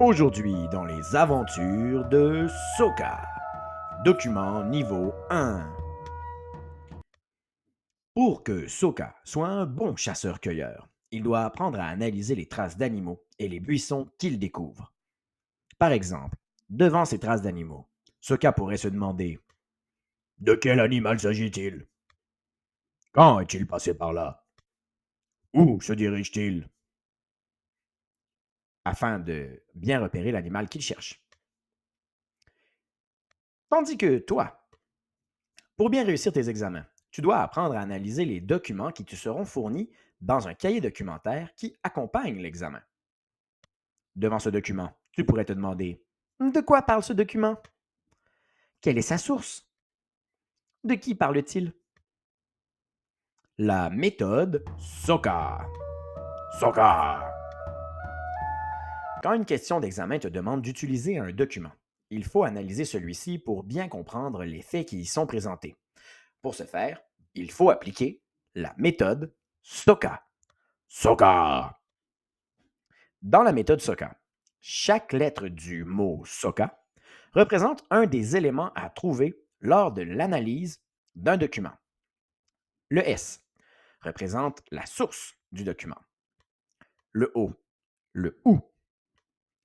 Aujourd'hui, dans les aventures de Sokka, document niveau 1. Pour que Sokka soit un bon chasseur-cueilleur, il doit apprendre à analyser les traces d'animaux et les buissons qu'il découvre. Par exemple, devant ces traces d'animaux, Sokka pourrait se demander: de quel animal s'agit-il? Quand est-il passé par là? Où se dirige-t-il? Afin de bien repérer l'animal qu'il cherche. Tandis que toi, pour bien réussir tes examens, tu dois apprendre à analyser les documents qui te seront fournis dans un cahier documentaire qui accompagne l'examen. Devant ce document, tu pourrais te demander: de quoi parle ce document? Quelle est sa source? De qui parle-t-il? La méthode Sokka. Sokka. Quand une question d'examen te demande d'utiliser un document, il faut analyser celui-ci pour bien comprendre les faits qui y sont présentés. Pour ce faire, il faut appliquer la méthode Sokka. Sokka. Dans la méthode Sokka, chaque lettre du mot Sokka représente un des éléments à trouver lors de l'analyse d'un document. Le S représente la source du document. Le O, le où,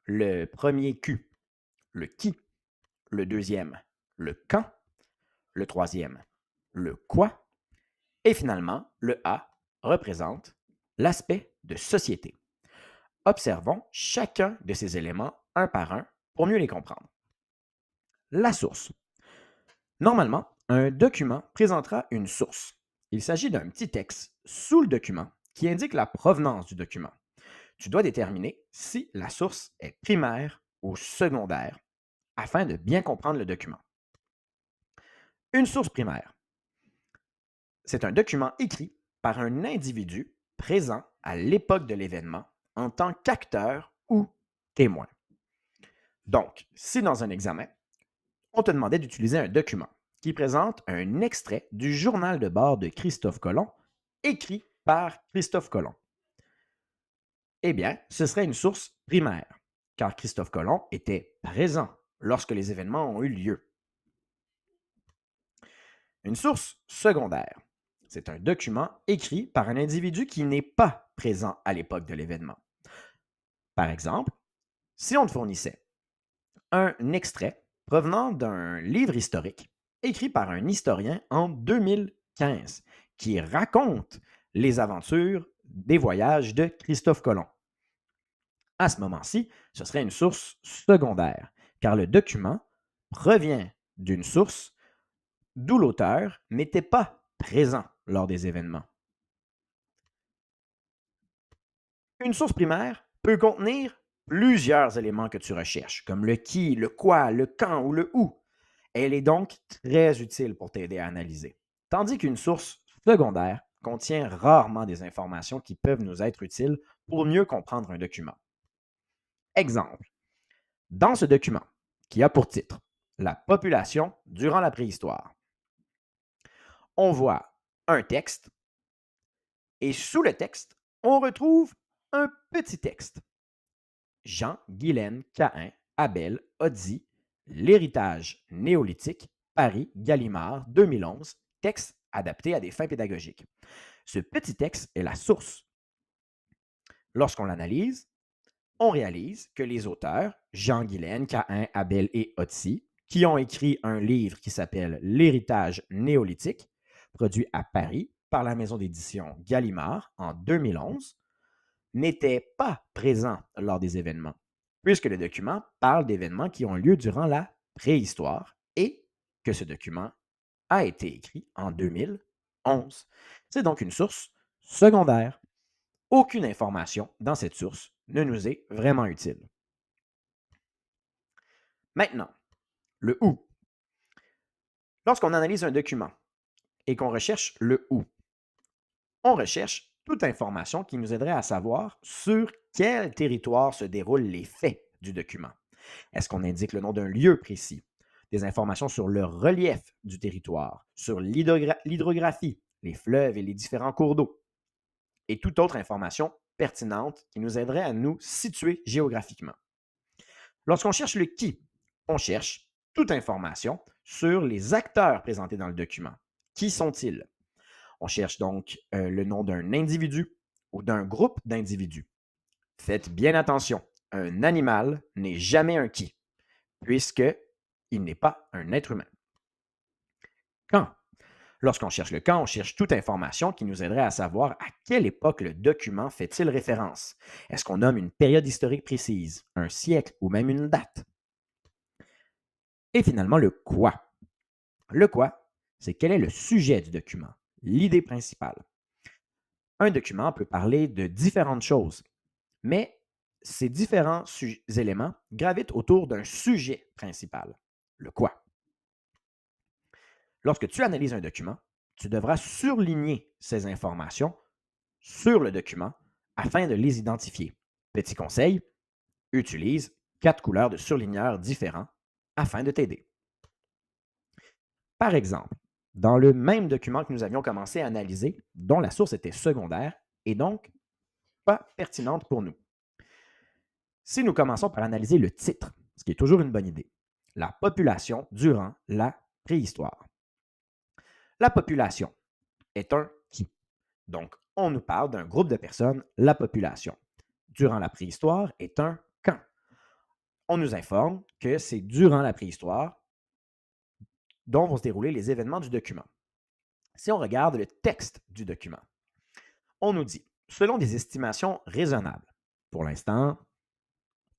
le premier Q, le qui, le deuxième, le quand, le troisième, le quoi, et finalement, le A représente l'aspect de société. Observons chacun de ces éléments un par un pour mieux les comprendre. La source. Normalement, un document présentera une source. Il s'agit d'un petit texte sous le document qui indique la provenance du document. Tu dois déterminer si la source est primaire ou secondaire afin de bien comprendre le document. Une source primaire. C'est un document écrit par un individu présent à l'époque de l'événement en tant qu'acteur ou témoin. Donc, si dans un examen, on te demandait d'utiliser un document qui présente un extrait du journal de bord de Christophe Colomb, écrit par Christophe Colomb, eh bien, ce serait une source primaire, car Christophe Colomb était présent lorsque les événements ont eu lieu. Une source secondaire, c'est un document écrit par un individu qui n'est pas présent à l'époque de l'événement. Par exemple, si on te fournissait un extrait provenant d'un livre historique écrit par un historien en 2015 qui raconte les aventures des voyages de Christophe Colomb. À ce moment-ci, ce serait une source secondaire, car le document provient d'une source d'où l'auteur n'était pas présent lors des événements. Une source primaire peut contenir plusieurs éléments que tu recherches, comme le qui, le quoi, le quand ou le où. Elle est donc très utile pour t'aider à analyser. Tandis qu'une source secondaire contient rarement des informations qui peuvent nous être utiles pour mieux comprendre un document. Exemple, dans ce document, qui a pour titre La population durant la préhistoire, on voit un texte et sous le texte, on retrouve un petit texte. Jean, Guylaine, Caïn, Abel, Odzi, L'héritage néolithique, Paris, Gallimard, 2011, texte adapté à des fins pédagogiques. Ce petit texte est la source. Lorsqu'on l'analyse, on réalise que les auteurs, Jean Guylaine, Caïn, Abel et Odzi, qui ont écrit un livre qui s'appelle L'héritage néolithique, produit à Paris par la maison d'édition Gallimard en 2011, n'étaient pas présents lors des événements, puisque le document parle d'événements qui ont lieu durant la préhistoire et que ce document a été écrit en 2011. C'est donc une source secondaire. Aucune information dans cette source ne nous est vraiment utile. Maintenant, le où. Lorsqu'on analyse un document et qu'on recherche le où, on recherche toute information qui nous aiderait à savoir sur quel territoire se déroulent les faits du document. Est-ce qu'on indique le nom d'un lieu précis? Des informations sur le relief du territoire, sur l'hydrographie, les fleuves et les différents cours d'eau, et toute autre information pertinente qui nous aiderait à nous situer géographiquement. Lorsqu'on cherche le qui, on cherche toute information sur les acteurs présentés dans le document. Qui sont-ils? On cherche donc le nom d'un individu ou d'un groupe d'individus. Faites bien attention, un animal n'est jamais un qui, puisqu'il n'est pas un être humain. Quand? Lorsqu'on cherche le quand, on cherche toute information qui nous aiderait à savoir à quelle époque le document fait-il référence. Est-ce qu'on nomme une période historique précise, un siècle ou même une date? Et finalement, le quoi. Le quoi, c'est quel est le sujet du document, l'idée principale. Un document peut parler de différentes choses, mais ces différents éléments gravitent autour d'un sujet principal, le quoi. Lorsque tu analyses un document, tu devras surligner ces informations sur le document afin de les identifier. Petit conseil, utilise 4 couleurs de surligneurs différents afin de t'aider. Par exemple, dans le même document que nous avions commencé à analyser, dont la source était secondaire et donc pas pertinente pour nous. Si nous commençons par analyser le titre, ce qui est toujours une bonne idée, la population durant la préhistoire. La population est un qui. Donc, on nous parle d'un groupe de personnes, la population. Durant la préhistoire est un quand. On nous informe que c'est durant la préhistoire dont vont se dérouler les événements du document. Si on regarde le texte du document, on nous dit, selon des estimations raisonnables, pour l'instant,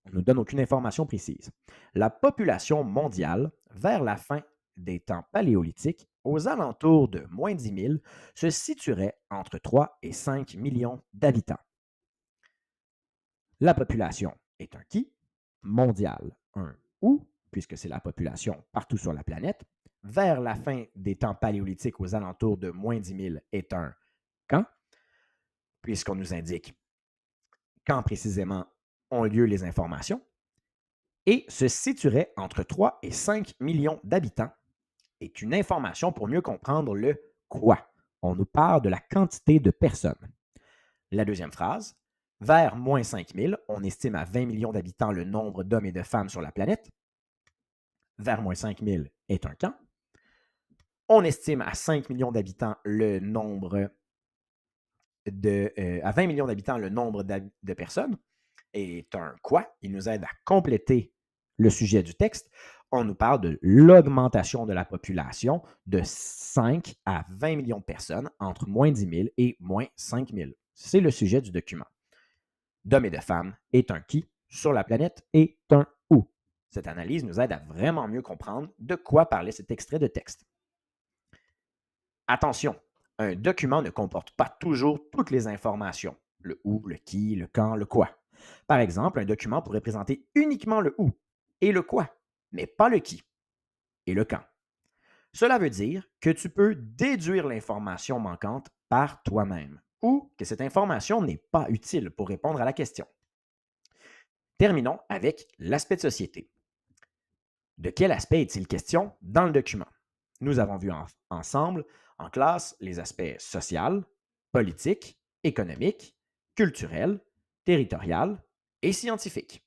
on ne nous donne aucune information précise, la population mondiale, vers la fin des temps paléolithiques, aux alentours de moins 10 000, se situerait entre 3 et 5 millions d'habitants. La population est un qui, mondial, un où, puisque c'est la population partout sur la planète. Vers la fin des temps paléolithiques, aux alentours de moins 10 000, est un quand, puisqu'on nous indique quand précisément ont lieu les informations, et se situerait entre 3 et 5 millions d'habitants, est une information pour mieux comprendre le quoi. On nous parle de la quantité de personnes. La deuxième phrase, vers moins 5 000, on estime à 20 millions d'habitants le nombre d'hommes et de femmes sur la planète. Vers moins 5 000 est un quand. On estime à 5 millions d'habitants le nombre à 20 millions d'habitants le nombre de personnes est un quoi. Il nous aide à compléter le sujet du texte. On nous parle de l'augmentation de la population de 5 à 20 millions de personnes entre moins 10 000 et moins 5 000. C'est le sujet du document. D'hommes et de femmes est un qui sur la planète est un où. Cette analyse nous aide à vraiment mieux comprendre de quoi parlait cet extrait de texte. Attention, un document ne comporte pas toujours toutes les informations, le où, le qui, le quand, le quoi. Par exemple, un document pourrait présenter uniquement le où et le quoi, mais pas le qui et le quand. Cela veut dire que tu peux déduire l'information manquante par toi-même ou que cette information n'est pas utile pour répondre à la question. Terminons avec l'aspect de société. De quel aspect est-il question dans le document? Nous avons vu ensemble en classe les aspects social, politique, économique, culturel, territorial et scientifique.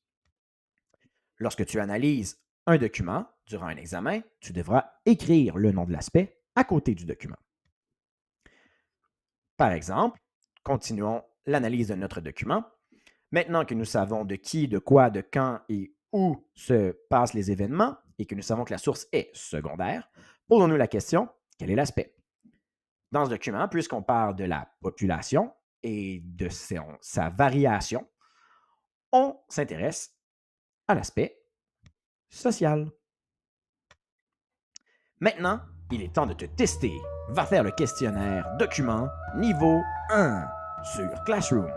Lorsque tu analyses un document durant un examen, tu devras écrire le nom de l'aspect à côté du document. Par exemple, continuons l'analyse de notre document. Maintenant que nous savons de qui, de quoi, de quand et où se passent les événements et que nous savons que la source est secondaire, posons-nous la question, quel est l'aspect? Dans ce document, puisqu'on parle de la population et de sa variation, on s'intéresse à l'aspect social. Maintenant, il est temps de te tester. Va faire le questionnaire document niveau 1 sur Classroom.